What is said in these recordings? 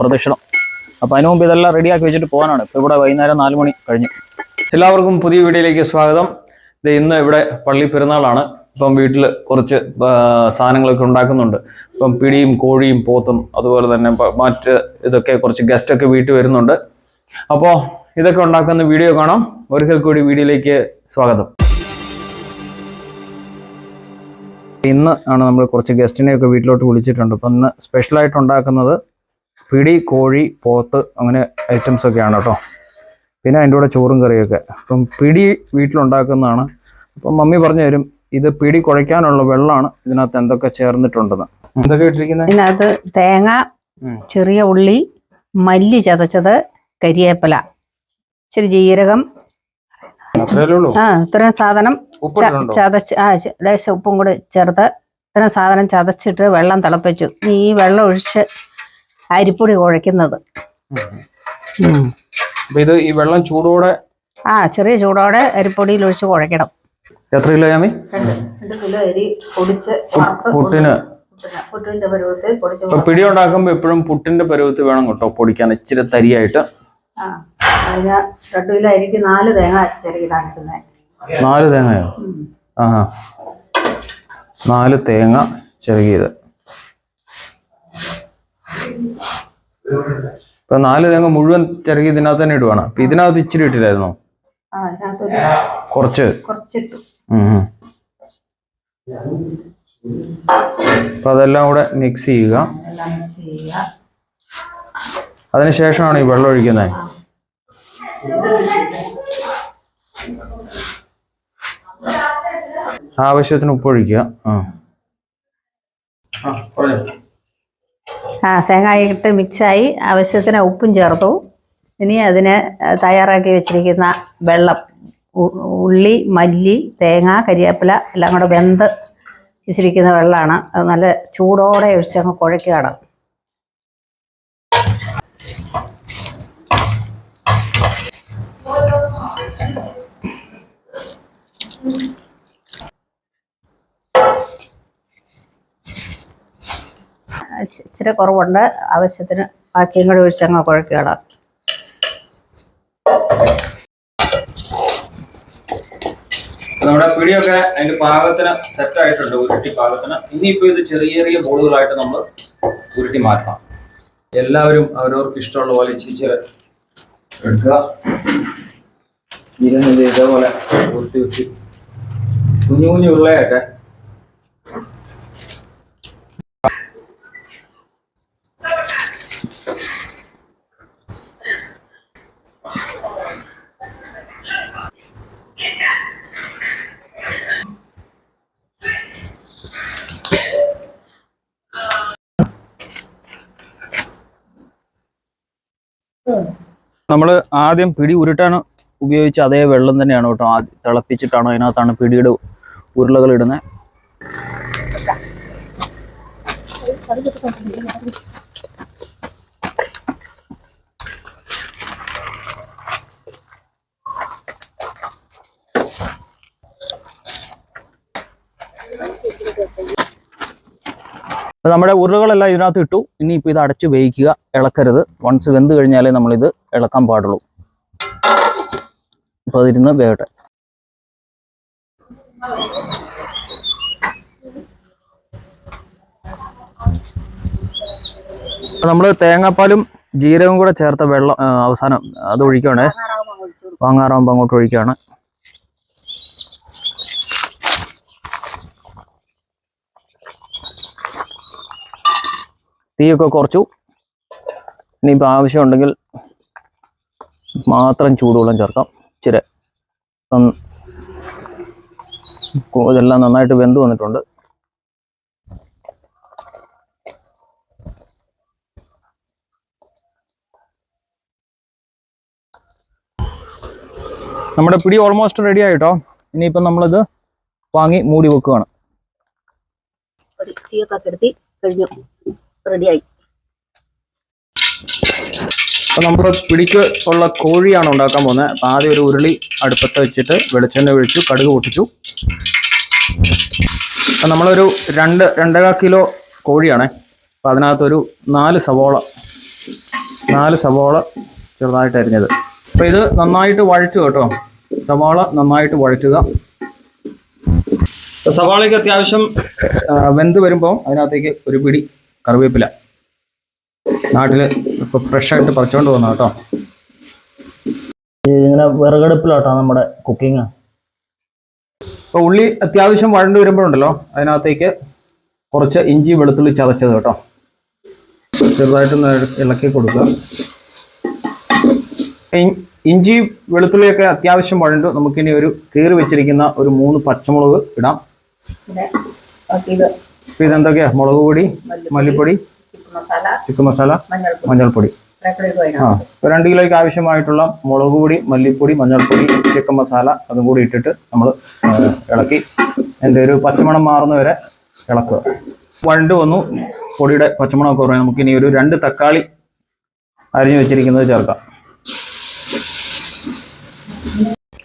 പ്രദക്ഷിണം. അപ്പോൾ അതിനു മുമ്പ് ഇതെല്ലാം റെഡിയാക്കി വെച്ചിട്ട് പോകാനാണ്. ഇപ്പോൾ ഇവിടെ വൈകുന്നേരം 4 മണി കഴിഞ്ഞു. എല്ലാവർക്കും പുതിയ വീഡിയോയിലേക്ക് സ്വാഗതം. ഇന്ന് ഇവിടെ പള്ളി പെരുന്നാളാണ്. ഇപ്പം വീട്ടിൽ കുറച്ച് സാധനങ്ങളൊക്കെ ഉണ്ടാക്കുന്നുണ്ട്. ഇപ്പം പിടിയും കോഴിയും പോത്തും അതുപോലെ തന്നെ മറ്റ് ഇതൊക്കെ കുറച്ച് ഗസ്റ്റൊക്കെ വീട്ടിൽ വരുന്നുണ്ട്. അപ്പോൾ ഇതൊക്കെ ഉണ്ടാക്കുന്ന വീഡിയോ കാണാം. ഒരിക്കൽ കൂടി വീഡിയോയിലേക്ക് സ്വാഗതം. ഇന്ന് ആണ് നമ്മൾ കുറച്ച് ഗസ്റ്റിനെയൊക്കെ വീട്ടിലോട്ട് വിളിച്ചിട്ടുണ്ട്. അപ്പം ഇന്ന് സ്പെഷ്യലായിട്ട് ഉണ്ടാക്കുന്നത് പിടി, കോഴി, പോത്ത് അങ്ങനെ ഐറ്റംസ് ഒക്കെയാണ് കേട്ടോ. പിന്നെ അതിൻ്റെ കൂടെ ചോറും കറിയൊക്കെ. അപ്പം പിടി വീട്ടിലുണ്ടാക്കുന്നതാണ്. അപ്പം മമ്മി പറഞ്ഞു തരും ഇത് പിടി കുഴയ്ക്കാനുള്ള വെള്ളമാണ്, ഇതിനകത്ത് എന്തൊക്കെ ചേർന്നിട്ടുണ്ടെന്ന്. എന്തൊക്കെ ഇട്ടിരിക്കുന്നത്? ഇതിനകത്ത് തേങ്ങ, ചെറിയ ഉള്ളി, മല്ലി ചതച്ചത്, കരിയേപ്പില, ഇച്ചിരി ജീരകം, ഇത്രയും സാധനം ചതച്ച് ലേശം ഉപ്പും കൂടി ചേർത്ത് ഇത്രയും സാധനം ചതച്ചിട്ട് വെള്ളം തിളപ്പിച്ചു. ഈ വെള്ളം ഒഴിച്ച് അരിപ്പൊടി കുഴയ്ക്കുന്നത്. ഇത് ഈ വെള്ളം ചൂടോടെ ചെറിയ ചൂടോടെ അരിപ്പൊടിയിൽ ഒഴിച്ച് കുഴയ്ക്കണം. എത്ര കിലോ? 2 കിലോ അരി പൊടിച്ച് പുട്ടിന്റെ പരുവത്തിൽ പൊടിച്ച്. പിടി ഉണ്ടാക്കുമ്പോ എപ്പോഴും പുട്ടിന്റെ പരുവത്തിൽ വേണം കേട്ടോ പൊടിക്കാൻ, ഇച്ചിരി തരിയായിട്ട്. 2 കിലോ അരിക്ക് 4 തേങ്ങ ചെറുകിടാൻ കിട്ടുന്നത്. 4 തേങ്ങയോ? 4 തേങ്ങ ചെറുകിയത്. ഇപ്പൊ 4 തേങ്ങ മുഴുവൻ ചെറുകി ഇതിനകത്ത് തന്നെ ഇടുവാണ്. അപ്പൊ ഇതിനകത്ത് ഇച്ചിരി ഇട്ടില്ലായിരുന്നോ? കുറച്ചിട്ടു. അപ്പൊ അതെല്ലാം കൂടെ മിക്സ് ചെയ്യുക. അതിനുശേഷമാണ് ഈ വെള്ളം ഒഴിക്കുന്നത്. ആവശ്യത്തിന് ഉപ്പ് ഒഴിക്കുക. തേങ്ങയിട്ട് മിക്സായി ആവശ്യത്തിന് ഉപ്പും ചേർത്തു. ഇനി അതിന് തയ്യാറാക്കി വെച്ചിരിക്കുന്ന വെള്ളം, ഉള്ളി, മല്ലി, തേങ്ങ, കരിവേപ്പില എല്ലാം കൂടെ വെന്ത് വെച്ചിരിക്കുന്ന വെള്ളമാണ്. അത് നല്ല ചൂടോടെ ഒഴിച്ചങ്ങ് കുഴയ്ക്കുകയാണ്. ഇച്ചിരി കുറവുണ്ട്, ആവശ്യത്തിന് ബാക്കിയും കൂടെ ഒഴിച്ചങ്ങ് കുഴയ്ക്കുകയാണ്. നമ്മുടെ പിടിയൊക്കെ അതിന്റെ പാകത്തിന് സെറ്റ് ആയിട്ടുണ്ട്, ഉരുട്ടി പാകത്തിന്. ഇനിയിപ്പോ ഇത് ചെറിയ ചെറിയ ബോളുകളായിട്ട് നമ്മൾ ഉരുട്ടി മാറ്റണം. എല്ലാവരും അവരവർക്ക് ഇഷ്ടമുള്ള പോലെ ഇച്ചിരി എടുക്കുക. ഇരുന്നത് ഇതേപോലെ ഉരുട്ടി വെച്ച് കുഞ്ഞു കുഞ്ഞു ഉരുളയായിട്ട് നമ്മൾ ആദ്യം പിടി ഉരുട്ടാൻ ഉപയോഗിച്ച അതേ വെള്ളം തന്നെയാണ് കേട്ടോ. ആദ്യം തിളപ്പിച്ചിട്ടാണ് അതിനകത്താണ് പിടിയുടെ ഉരുളകൾ ഇടുന്നത്. നമ്മുടെ ഉരുളകളെല്ലാം ഇതിനകത്ത് ഇട്ടു. ഇനിയിപ്പോൾ ഇത് അടച്ച് വേവിക്കുക, ഇളക്കരുത്. വൺസ് വെന്ത് കഴിഞ്ഞാലേ നമ്മളിത് ഇളക്കാൻ പാടുള്ളൂ. അപ്പോൾ അതിരുന്ന് വേവട്ടെ. നമ്മൾ തേങ്ങാപ്പാലും ജീരകവും കൂടെ ചേർത്ത വെള്ളം അവസാനം അത് ഒഴിക്കുകയാണേ. വാങ്ങാറാകുമ്പോൾ അങ്ങോട്ട് ഒഴിക്കുകയാണ്. തീയൊക്കെ കുറച്ചു. ഇനിയിപ്പോൾ ആവശ്യമുണ്ടെങ്കിൽ മാത്രം ചൂടുവെള്ളം ചേർക്കാം. ഇച്ചിരി ഇതെല്ലാം നന്നായിട്ട് വെന്ത് വന്നിട്ടുണ്ട്. നമ്മുടെ പിടി ഓൾമോസ്റ്റ് റെഡി ആയിട്ടോ. ഇനിയിപ്പം നമ്മളിത് വാങ്ങി മൂടി വെക്കുകയാണ്. റെഡിയായി. അപ്പോൾ നമ്മൾ പിടിക്ക് ഉള്ള കോഴിയാണ് ഉണ്ടാക്കാൻ പോകുന്നത്. അപ്പോൾ ആദ്യം ഒരു ഉരുളി അടുപ്പത്ത് വെച്ചിട്ട് വെളിച്ചെണ്ണ ഒഴിച്ചു, കടുക് പൊട്ടിച്ചു. അപ്പം നമ്മളൊരു 2-2.5 കിലോ കോഴിയാണേ. അപ്പോൾ അതിനകത്തൊരു 4 സവോള 4 സവാള ചെറുതായിട്ട് അരിഞ്ഞത്. അപ്പോൾ ഇത് നന്നായിട്ട് വഴറ്റുക കേട്ടോ. സവാള നന്നായിട്ട് വഴറ്റുക. സവാളയ്ക്ക് അത്യാവശ്യം വെന്ത് വരുമ്പോൾ അതിനകത്തേക്ക് ഒരു പിടി കറിവേപ്പില, നാട്ടിൽ ഇപ്പോൾ ഫ്രഷായിട്ട് പറിച്ചുകൊണ്ട് വന്ന കേട്ടോ. ഇങ്ങനെ വിറകടുപ്പിലാട്ടോ നമ്മുടെ കുക്കിങ്. അപ്പോൾ ഉള്ളി അത്യാവശ്യം വഴണ്ട് വരുമ്പോഴുണ്ടല്ലോ അതിനകത്തേക്ക് കുറച്ച് ഇഞ്ചി വെളുത്തുള്ളി ചതച്ചത് കേട്ടോ ചെറുതായിട്ടൊന്ന് ഇളക്കി കൊടുക്കുക. ഇഞ്ചി വെളുത്തുള്ളിയൊക്കെ അത്യാവശ്യം വഴണ്ട് നമുക്കിനി ഒരു കീറി വെച്ചിരിക്കുന്ന ഒരു 3 പച്ചമുളക് ഇടാം. അപ്പോൾ ഇതെന്തൊക്കെയാ? മുളക് പൊടി, മല്ലിപ്പൊടി, ചിക്കൻ മസാല, മഞ്ഞൾപ്പൊടി. 2 കിലോയ്ക്ക് ആവശ്യമായിട്ടുള്ള മുളക് പൊടി, മല്ലിപ്പൊടി, മഞ്ഞൾപ്പൊടി, ചിക്കൻ മസാല അതും കൂടി ഇട്ടിട്ട് നമ്മൾ ഇളക്കി എൻ്റെ ഒരു പച്ചമണം മാറുന്ന വരെ ഇളക്കുക. വഴണ്ട് വന്നു, പൊടിയുടെ പച്ചമണമൊക്കെ പറയാം. നമുക്കിനി ഒരു 2 തക്കാളി അരിഞ്ഞു വെച്ചിരിക്കുന്നത് ചേർക്കാം.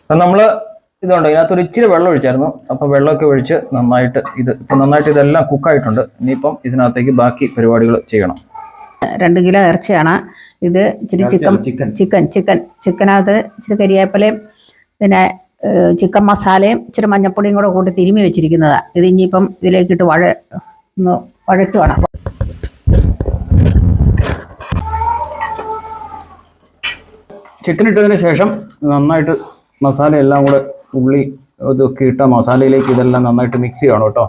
അപ്പം നമ്മൾ ഇതുണ്ട് ഇതിനകത്തൊരു ഇച്ചിരി വെള്ളം ഒഴിച്ചായിരുന്നു. അപ്പോൾ വെള്ളമൊക്കെ ഒഴിച്ച് നന്നായിട്ട് നന്നായിട്ട് ഇതെല്ലാം കുക്കായിട്ടുണ്ട്. ഇനിയിപ്പം ഇതിനകത്തേക്ക് ബാക്കി പരിപാടികൾ ചെയ്യണം. 2 കിലോ ഇറച്ചിയാണ് ഇത്. ഇച്ചിരി ചിക്കനകത്ത് ഇച്ചിരി കരിവേപ്പിലയും പിന്നെ ചിക്കൻ മസാലയും ഇച്ചിരി മഞ്ഞപ്പൊടിയും കൂടെ കൂട്ടി തിരുമ്മി വെച്ചിരിക്കുന്നതാണ്. ഇത് ഇനിയിപ്പം ഇതിലേക്കിട്ട് വഴറ്റുവാണ്. ചിക്കൻ ഇട്ടതിന് ശേഷം നന്നായിട്ട് മസാല എല്ലാം കൂടെ ഉള്ളി ഇതൊക്കെ ഇട്ട മസാലയിലേക്ക് ഇതെല്ലാം നന്നായിട്ട് മിക്സ് ചെയ്യണം കേട്ടോ.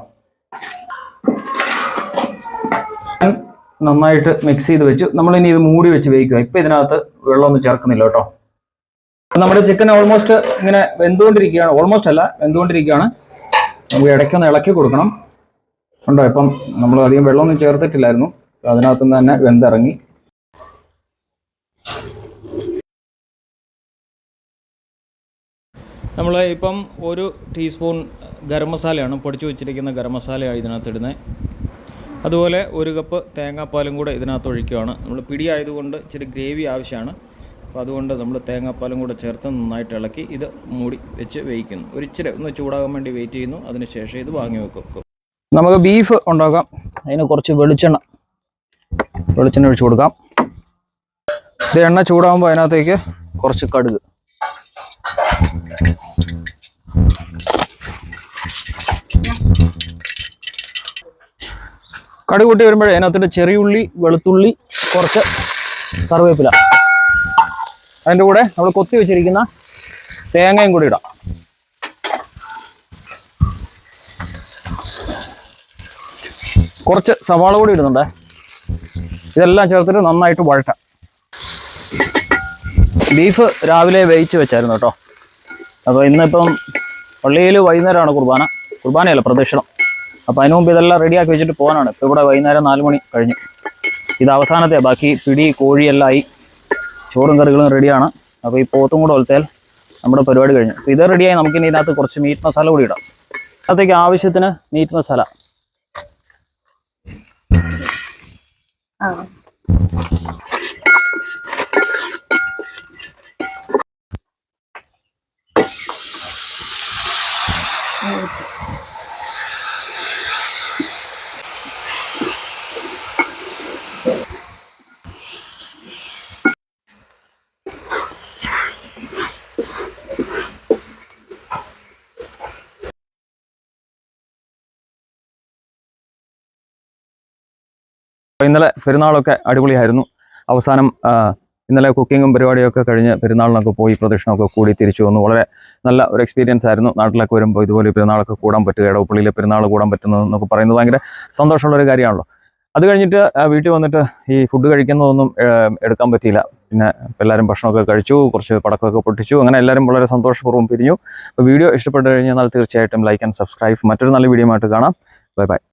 നന്നായിട്ട് മിക്സ് ചെയ്ത് വെച്ചു. നമ്മളിനി ഇത് മൂടി വെച്ച് വേവിക്കുക. ഇപ്പം ഇതിനകത്ത് വെള്ളമൊന്നും ചേർക്കുന്നില്ല കേട്ടോ. നമ്മുടെ ചിക്കൻ ഓൾമോസ്റ്റ് ഇങ്ങനെ വെന്തുകൊണ്ടിരിക്കുകയാണ്. ഓൾമോസ്റ്റ് അല്ല, വെന്തുകൊണ്ടിരിക്കുകയാണ്. നമുക്ക് ഇടയ്ക്കൊന്ന് ഇളക്കി കൊടുക്കണം. ഉണ്ടോ? ഇപ്പം നമ്മൾ അധികം വെള്ളമൊന്നും ചേർത്തിട്ടില്ലായിരുന്നു. അതിനകത്തുനിന്ന് തന്നെ വെന്തിറങ്ങി. നമ്മൾ ഇപ്പം 1 ടീസ്പൂൺ ഗരം മസാലയാണ്, പൊടിച്ചു വെച്ചിരിക്കുന്ന ഗരം മസാലയാണ് ഇതിനകത്ത് ഇടുന്നത്. അതുപോലെ 1 കപ്പ് തേങ്ങാപ്പാലും കൂടെ ഇതിനകത്ത് ഒഴിക്കുകയാണ്. നമ്മൾ പിടി ആയതുകൊണ്ട് ഇച്ചിരി ഗ്രേവി ആവശ്യമാണ്. അപ്പോൾ അതുകൊണ്ട് നമ്മൾ തേങ്ങാപ്പാലും കൂടെ ചേർത്ത് നന്നായിട്ട് ഇളക്കി ഇത് മൂടി വെച്ച് വേവിക്കുന്നു. ഒരിച്ചിരി ഒന്ന് ചൂടാകാൻ വേണ്ടി വെയിറ്റ് ചെയ്യുന്നു. അതിനുശേഷം ഇത് വാങ്ങി വെക്കും. നമുക്ക് ബീഫ് ഉണ്ടാക്കാം. അതിന് കുറച്ച് വെളിച്ചെണ്ണ ഒഴിച്ച് കൊടുക്കാം. ഇത് എണ്ണ ചൂടാകുമ്പോൾ അതിനകത്തേക്ക് കുറച്ച് കടുക്, കടുക് കൂട്ടി വരുമ്പോഴേ അതിനകത്തിട്ട് ചെറിയുള്ളി, വെളുത്തുള്ളി, കുറച്ച് കറിവേപ്പില, അതിൻ്റെ കൂടെ നമ്മൾ കൊത്തി വെച്ചിരിക്കുന്ന തേങ്ങയും കൂടി ഇടാം. കുറച്ച് സവാള കൂടി ഇടുന്നുണ്ട്. ഇതെല്ലാം ചേർത്തിട്ട് നന്നായിട്ട് വഴറ്റാം. ബീഫ് രാവിലെ വേവിച്ച് വെച്ചായിരുന്നു കേട്ടോ. അപ്പോൾ ഇന്നിപ്പം പള്ളിയിൽ വൈകുന്നേരമാണ് കുർബാനയല്ല പ്രദക്ഷിണം. അപ്പോൾ അതിന് മുമ്പ് ഇതെല്ലാം റെഡിയാക്കി വെച്ചിട്ട് പോകാനാണ്. ഇപ്പോൾ ഇവിടെ വൈകുന്നേരം 4 മണി കഴിഞ്ഞു. ഇത് അവസാനത്തെ, ബാക്കി പിടി കോഴിയെല്ലാം ആയി, ചോറും കറികളും റെഡിയാണ്. അപ്പോൾ ഈ പോത്തും കൂടെ ഒലത്തിയാൽ നമ്മുടെ പരിപാടി കഴിഞ്ഞു. അപ്പോൾ ഇത് റെഡിയായി. നമുക്കിനി ഇതിനകത്ത് കുറച്ച് മീറ്റ് മസാല കൂടി ഇടാം. അതിനകത്തേക്ക് ആവശ്യത്തിന് മീറ്റ് മസാല, ഇന്നലെ പെരുന്നാളൊക്കെ അടിപൊളിയായിരുന്നു. അവസാനം ഇന്നലെ കുക്കിങ്ങും പരിപാടിയൊക്കെ കഴിഞ്ഞ് പെരുന്നാളിനൊക്കെ പോയി പ്രദക്ഷിണമൊക്കെ കൂടി തിരിച്ചു വന്നു. വളരെ നല്ല ഒരു എക്സ്പീരിയൻസ് ആയിരുന്നു. നാട്ടിലൊക്കെ വരുമ്പോൾ ഇതുപോലെ പെരുന്നാളൊക്കെ കൂടാൻ പറ്റുക, ഇടവപ്പള്ളിയിലെ പെരുന്നാൾ കൂടാൻ പറ്റുന്നതെന്നൊക്കെ പറയുന്നത് ഭയങ്കര സന്തോഷമുള്ളൊരു കാര്യമാണല്ലോ. അത് കഴിഞ്ഞിട്ട് വീട്ടിൽ വന്നിട്ട് ഈ ഫുഡ് കഴിക്കുന്നതൊന്നും എടുക്കാൻ പറ്റിയില്ല. പിന്നെ എല്ലാവരും ഭക്ഷണമൊക്കെ കഴിച്ചു, കുറച്ച് പടക്കമൊക്കെ പൊട്ടിച്ചു. അങ്ങനെ എല്ലാവരും വളരെ സന്തോഷപൂർവ്വം പിരിഞ്ഞു. അപ്പോൾ വീഡിയോ ഇഷ്ടപ്പെട്ട് കഴിഞ്ഞാൽ തീർച്ചയായിട്ടും ലൈക്ക് ആൻഡ് സബ്സ്ക്രൈബ്. മറ്റൊരു നല്ല വീഡിയോ ആയിട്ട് കാണാം. Bye bye.